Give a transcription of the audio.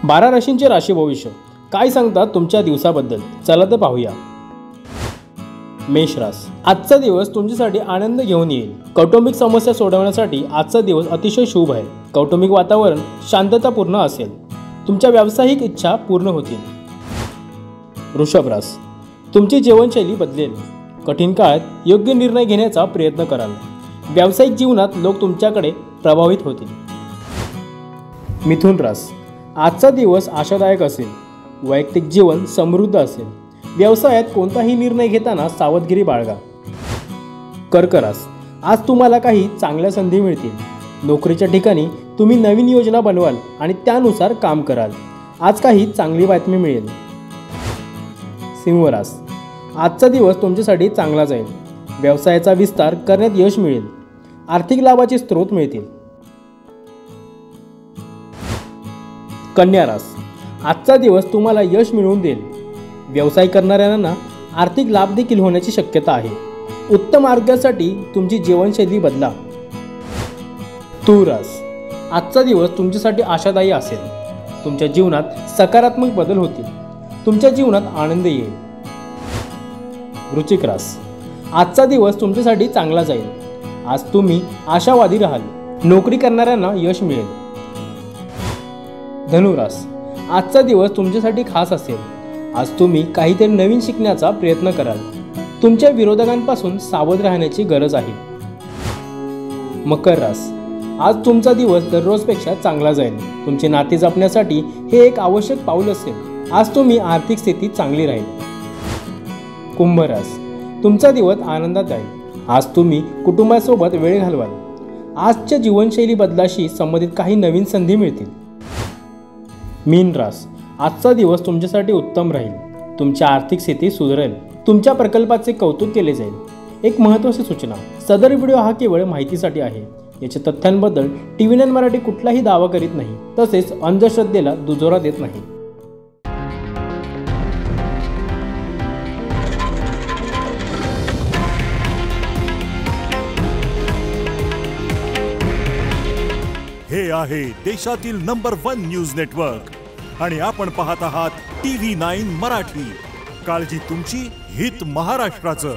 12 राशींचे राशी भविष्य काय सांगतात तुमच्या दिवसाबद्दल, चला तर पाहूया। मेष रास, आजचा दिवस तुमच्यासाठी आनंद घेऊन येईल। कौटुंबिक समस्या सोडवण्यासाठी आजचा दिवस अतिशय शुभ आहे। कौटुंबिक वातावरण शांततापूर्ण असेल। तुमच्या व्यावसायिक इच्छा पूर्ण होतील। वृषभ रास, तुमची जीवनशैली बदलेल। कठीण काळात योग्य निर्णय घेण्याचा प्रयत्न कराल। व्यावसायिक जीवनात लोक तुमच्याकडे प्रभावित होतील। मिथुन रास, आजचा दिवस आशादायक असेल। वैयक्तिक जीवन समृद्ध असेल। व्यवसायात कोणताही निर्णय घेताना सावधगिरी बाळगा। कर्क रास, आज तुम्हाला काही चांगल्या संधी मिळतील। नोकरीच्या ठिकाणी तुम्ही नवीन योजना बनवाल आणि त्यानुसार काम कराल। आज काही चांगली बातमी मिळेल। सिंह रास, आजचा दिवस तुमच्यासाठी चांगला जाईल। व्यवसायाचा विस्तार करण्यात यश मिळेल। आर्थिक लाभाचे स्रोत मिळतील। कन्या रास, आजचा दिवस तुम्हाला यश मिळवून देईल। व्यवसाय करणाऱ्यांना आर्थिक लाभ देखील होण्याची शक्यता आहे। उत्तम आरोग्यासाठी तुमची जीवनशैली बदला। तुळ रास, आजचा दिवस तुमच्यासाठी आशादायी असेल। तुमच्या जीवनात सकारात्मक बदल होतील। तुमच्या जीवनात आनंद येईल। वृश्चिक रास, आजचा दिवस तुमच्यासाठी चांगला जाईल। आज तुम्ही आशावादी राहाल। नोकरी करणाऱ्यांना यश मिळेल। धनुरास, आजचा दिवस तुमच्यासाठी खास असेल। आज तुम्ही काहीतरी नवीन शिकण्याचा प्रयत्न कराल। तुमच्या विरोधकांपासून सावध राहण्याची गरज आहे। मकर रास, आज तुमचा दिवस दररोजपेक्षा चांगला जाईल। तुमचे नाते जपण्यासाठी हे एक आवश्यक पाऊल असेल। आज तुम्ही आर्थिक स्थिती चांगली राहील। कुंभ रास, तुमचा दिवस आनंदात जाईल। आज तुम्ही कुटुंबासोबत वेळ घालवाल। आजच्या जीवनशैली बदलाशी संबंधित काही नवीन संधी मिळतील। मीन रास, आजचा दिवस तुमच्यासाठी उत्तम राहील। तुमची आर्थिक स्थिती सुधारेल। तुमच्या प्रकल्पाचे कौतुक केले जाईल। एक महत्त्वाची सूचना, सदर व्हिडिओ हा केवळ माहितीसाठी आहे। याच्या तथ्यांबद्दल TV9 मराठी कुठलाही दावा करीत नाही, तसेच अंधश्रद्धेला दुजोरा देत नाही। हे आहे देशातील नंबर 1 न्यूज नेटवर्क आणि आपण पाहत आहात TV9 मराठी। काळजी तुमची, हित महाराष्ट्राचं।